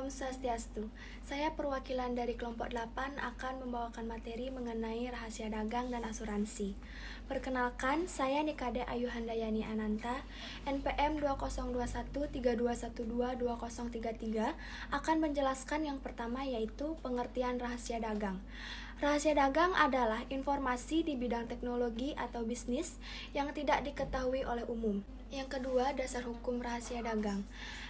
Om Swastiastu. Saya perwakilan dari kelompok 8 akan membawakan materi mengenai rahasia dagang dan asuransi. Perkenalkan, saya Nikade Ayu Handayani Ananta, NPM 202132122033 akan menjelaskan yang pertama yaitu pengertian rahasia dagang. Rahasia dagang adalah informasi di bidang teknologi atau bisnis yang tidak diketahui oleh umum. Yang kedua, dasar hukum rahasia dagang.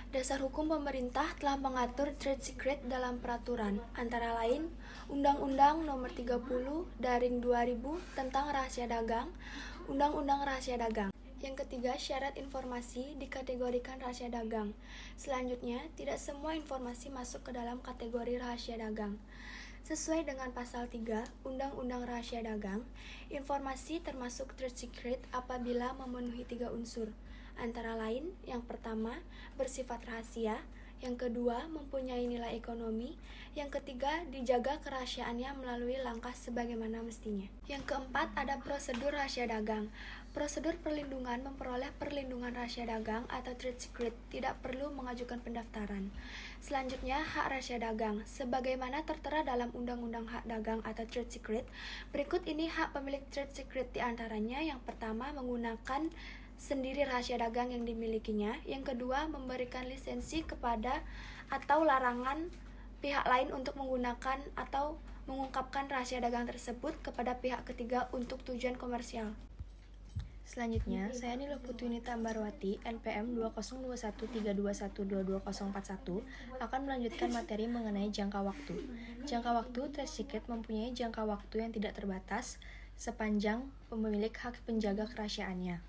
Dasar hukum pemerintah telah mengatur trade secret dalam peraturan, antara lain Undang-Undang Nomor 30/2000 tentang Rahasia Dagang, Undang-Undang Rahasia Dagang. Yang ketiga, syarat informasi dikategorikan rahasia dagang. Selanjutnya, tidak semua informasi masuk ke dalam kategori rahasia dagang. Sesuai dengan pasal 3 Undang-Undang Rahasia Dagang, informasi termasuk trade secret apabila memenuhi 3 unsur. Antara lain, yang pertama, bersifat rahasia, yang kedua, mempunyai nilai ekonomi, yang ketiga, dijaga kerahasiaannya melalui langkah sebagaimana mestinya. Yang keempat, ada prosedur rahasia dagang. Prosedur perlindungan memperoleh perlindungan rahasia dagang atau trade secret, tidak perlu mengajukan pendaftaran. Selanjutnya, hak rahasia dagang. Sebagaimana tertera dalam Undang-Undang Hak Dagang atau Trade Secret, berikut ini hak pemilik trade secret diantaranya. Yang pertama, menggunakan sendiri rahasia dagang yang dimilikinya. Yang kedua, memberikan lisensi kepada atau larangan pihak lain untuk menggunakan atau mengungkapkan rahasia dagang tersebut kepada pihak ketiga untuk tujuan komersial. Selanjutnya, saya Nilo Putwinita Ambarwati, NPM 202132122041 akan melanjutkan materi mengenai jangka waktu. Jangka waktu trade secret mempunyai jangka waktu yang tidak terbatas sepanjang pemilik hak penjaga kerahasiaannya.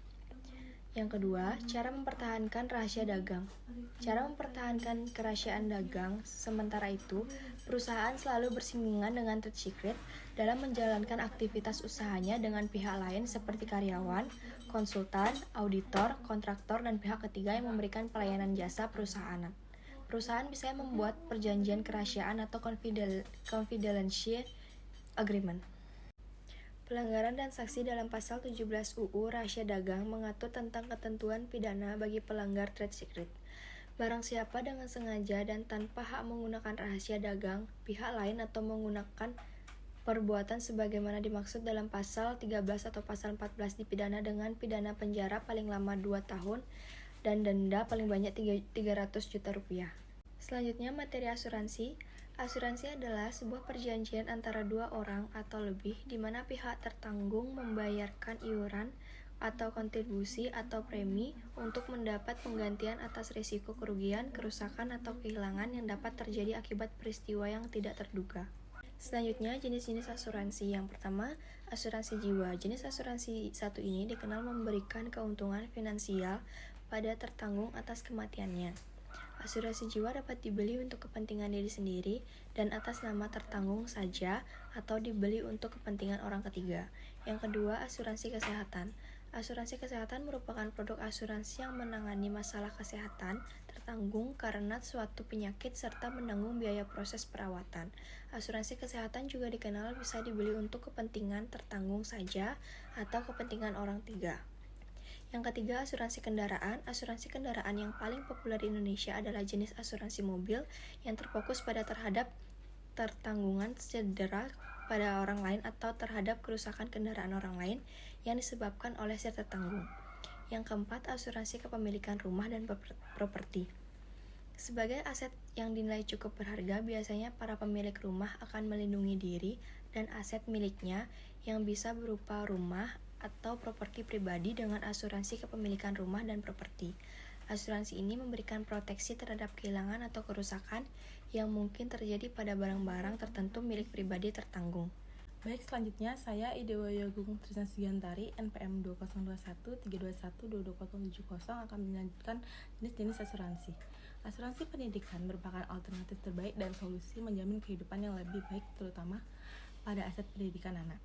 Yang kedua, cara mempertahankan rahasia dagang. Cara mempertahankan kerahasiaan dagang, sementara itu, perusahaan selalu bersinggungan dengan trade secret dalam menjalankan aktivitas usahanya dengan pihak lain seperti karyawan, konsultan, auditor, kontraktor, dan pihak ketiga yang memberikan pelayanan jasa perusahaan. Perusahaan bisa membuat perjanjian kerahasiaan atau confidentiality agreement. Pelanggaran dan sanksi dalam pasal 17 UU Rahasia Dagang mengatur tentang ketentuan pidana bagi pelanggar trade secret. Barang siapa dengan sengaja dan tanpa hak menggunakan rahasia dagang pihak lain atau menggunakan perbuatan sebagaimana dimaksud dalam pasal 13 atau pasal 14 dipidana dengan pidana penjara paling lama 2 tahun dan denda paling banyak 300 juta rupiah. Selanjutnya, materi asuransi. Asuransi adalah sebuah perjanjian antara dua orang atau lebih di mana pihak tertanggung membayarkan iuran atau kontribusi atau premi untuk mendapat penggantian atas risiko kerugian, kerusakan, atau kehilangan yang dapat terjadi akibat peristiwa yang tidak terduga. Selanjutnya, jenis-jenis asuransi. Yang pertama, asuransi jiwa. Jenis asuransi satu ini dikenal memberikan keuntungan finansial pada tertanggung atas kematiannya. Asuransi jiwa dapat dibeli untuk kepentingan diri sendiri dan atas nama tertanggung saja atau dibeli untuk kepentingan orang ketiga. Yang kedua, asuransi kesehatan. Asuransi kesehatan merupakan produk asuransi yang menangani masalah kesehatan tertanggung karena suatu penyakit serta menanggung biaya proses perawatan. Asuransi kesehatan juga dikenal bisa dibeli untuk kepentingan tertanggung saja atau kepentingan orang ketiga. Yang ketiga, asuransi kendaraan. Asuransi kendaraan yang paling populer di Indonesia adalah jenis asuransi mobil yang terfokus pada terhadap tertanggungan cedera pada orang lain atau terhadap kerusakan kendaraan orang lain yang disebabkan oleh si tertanggung. Yang keempat, asuransi kepemilikan rumah dan properti. Sebagai aset yang dinilai cukup berharga, biasanya para pemilik rumah akan melindungi diri dan aset miliknya yang bisa berupa rumah atau properti pribadi dengan asuransi kepemilikan rumah dan properti. Asuransi ini memberikan proteksi terhadap kehilangan atau kerusakan yang mungkin terjadi pada barang-barang tertentu milik pribadi tertanggung. Baik, selanjutnya saya Idewayo Agung Trisna Sigantari, NPM 202132122070 akan melanjutkan jenis-jenis asuransi. Asuransi pendidikan merupakan alternatif terbaik dan solusi menjamin kehidupan yang lebih baik terutama pada aset pendidikan anak.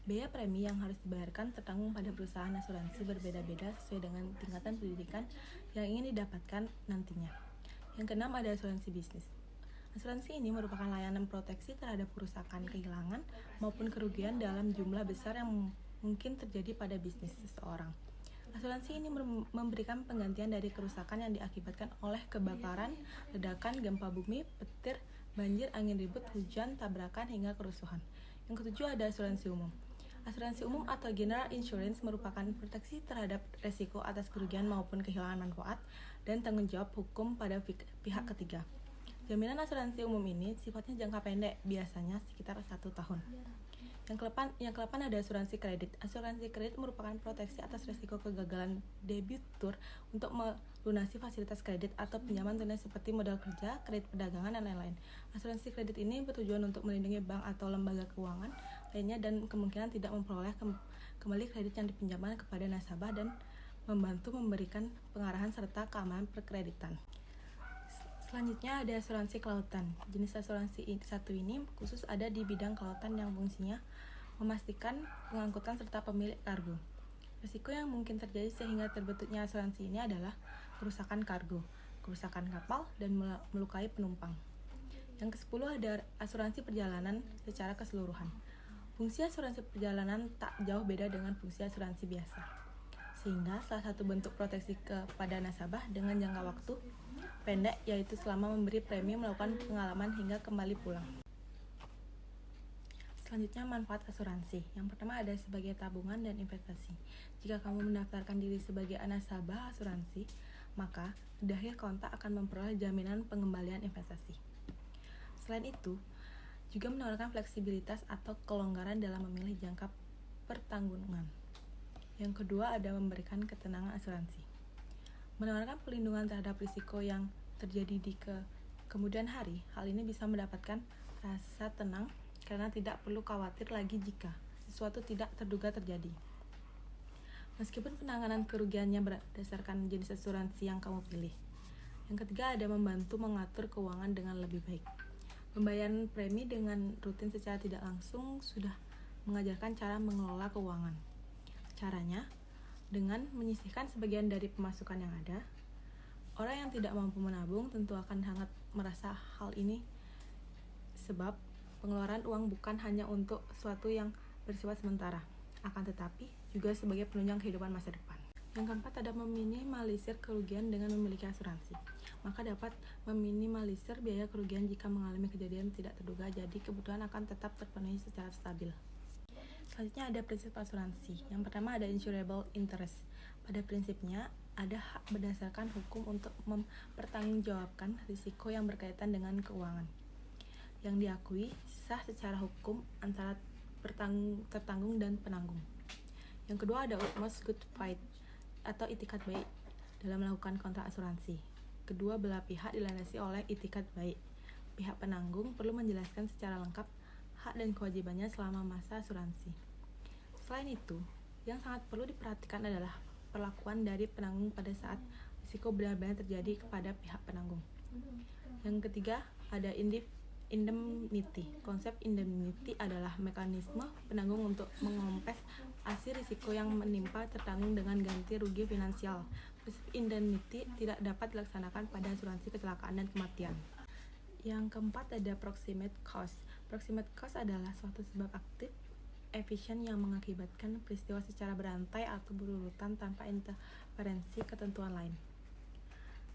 Biaya premi yang harus dibayarkan tertanggung pada perusahaan asuransi berbeda-beda sesuai dengan tingkatan pendidikan yang ingin didapatkan nantinya. Yang keenam, ada asuransi bisnis. Asuransi ini merupakan layanan proteksi terhadap kerusakan, kehilangan, maupun kerugian dalam jumlah besar yang mungkin terjadi pada bisnis seseorang. Asuransi ini memberikan penggantian dari kerusakan yang diakibatkan oleh kebakaran, ledakan, gempa bumi, petir, banjir, angin ribut, hujan, tabrakan, hingga kerusuhan. Yang ketujuh ada asuransi umum. Asuransi umum atau general insurance merupakan proteksi terhadap resiko atas kerugian maupun kehilangan manfaat dan tanggung jawab hukum pada pihak ketiga. Jaminan asuransi umum ini sifatnya jangka pendek, biasanya sekitar 1 tahun. Yang ke-8 ada asuransi kredit. Asuransi kredit merupakan proteksi atas risiko kegagalan debitur untuk melunasi fasilitas kredit atau pinjaman tunai seperti modal kerja, kredit perdagangan, dan lain-lain. Asuransi kredit ini bertujuan untuk melindungi bank atau lembaga keuangan lainnya dan kemungkinan tidak memperoleh kembali kredit yang dipinjamkan kepada nasabah dan membantu memberikan pengarahan serta keamanan perkreditan. Selanjutnya ada asuransi kelautan. Jenis asuransi satu ini khusus ada di bidang kelautan yang fungsinya memastikan pengangkutan serta pemilik kargo. Risiko yang mungkin terjadi sehingga terbentuknya asuransi ini adalah kerusakan kargo, kerusakan kapal, dan melukai penumpang. Yang ke-10 ada asuransi perjalanan secara keseluruhan. Fungsi asuransi perjalanan tak jauh beda dengan fungsi asuransi biasa, sehingga salah satu bentuk proteksi kepada nasabah dengan jangka waktu pendek, yaitu selama memberi premi melakukan pengalaman hingga kembali pulang. Selanjutnya manfaat asuransi. Yang pertama ada sebagai tabungan dan investasi. Jika kamu mendaftarkan diri sebagai nasabah asuransi, maka di akhir kontrak akan memperoleh jaminan pengembalian investasi. Selain itu, juga menawarkan fleksibilitas atau kelonggaran dalam memilih jangka pertanggungan. Yang kedua ada memberikan ketenangan asuransi. Menawarkan pelindungan terhadap risiko yang terjadi di kemudian hari. Hal ini bisa mendapatkan rasa tenang karena tidak perlu khawatir lagi jika sesuatu tidak terduga terjadi. Meskipun penanganan kerugiannya berdasarkan jenis asuransi yang kamu pilih. Yang ketiga ada membantu mengatur keuangan dengan lebih baik. Pembayaran premi dengan rutin secara tidak langsung sudah mengajarkan cara mengelola keuangan. Caranya dengan menyisihkan sebagian dari pemasukan yang ada. Orang yang tidak mampu menabung tentu akan sangat merasa hal ini, sebab pengeluaran uang bukan hanya untuk sesuatu yang bersifat sementara, akan tetapi juga sebagai penunjang kehidupan masa depan. Yang keempat ada meminimalisir kerugian dengan memiliki asuransi. Maka dapat meminimalisir biaya kerugian jika mengalami kejadian tidak terduga, jadi kebutuhan akan tetap terpenuhi secara stabil. Selanjutnya ada prinsip asuransi. Yang pertama ada insurable interest. Pada prinsipnya, ada hak berdasarkan hukum untuk mempertanggungjawabkan risiko yang berkaitan dengan keuangan yang diakui sah secara hukum antara tertanggung dan penanggung. Yang kedua ada utmost good faith atau itikat baik dalam melakukan kontrak asuransi. Kedua belah pihak dilandasi oleh itikat baik. Pihak penanggung perlu menjelaskan secara lengkap hak dan kewajibannya selama masa asuransi. Selain itu, yang sangat perlu diperhatikan adalah perlakuan dari penanggung pada saat risiko benar-benar terjadi kepada pihak penanggung. Yang ketiga, ada indemnity. Konsep indemnity adalah mekanisme penanggung untuk mengompensasi risiko yang menimpa tertanggung dengan ganti rugi finansial. Prinsip indemnity tidak dapat dilaksanakan pada asuransi kecelakaan dan kematian. Yang keempat ada proximate cause. Proximate cause adalah suatu sebab aktif efisien yang mengakibatkan peristiwa secara berantai atau berurutan tanpa interferensi ketentuan lain.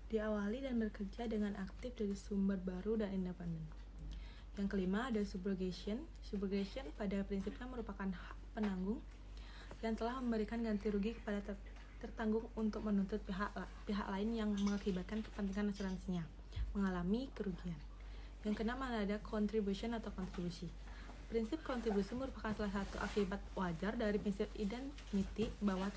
Diawali dan bekerja dengan aktif dari sumber baru dan independen. Yang kelima ada subrogation. Subrogation pada prinsipnya merupakan hak penanggung yang telah memberikan ganti rugi kepada tertanggung untuk menuntut pihak lain yang mengakibatkan kepentingan asuransinya mengalami kerugian. Yang keenam ada contribution atau kontribusi. Prinsip kontribusi merupakan salah satu akibat wajar dari prinsip indemnity bahwa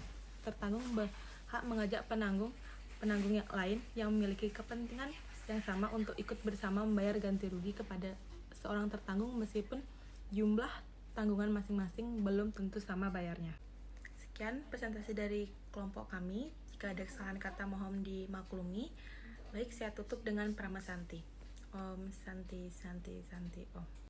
tertanggung berhak mengajak penanggung yang lain yang memiliki kepentingan yang sama untuk ikut bersama membayar ganti rugi kepada seorang tertanggung meskipun jumlah tanggungan masing-masing belum tentu sama bayarnya. Sekian presentasi dari kelompok kami. Jika ada kesalahan kata mohon dimaklumi. Baik, saya tutup dengan Prama Santi. Om Santi Santi Santi Om.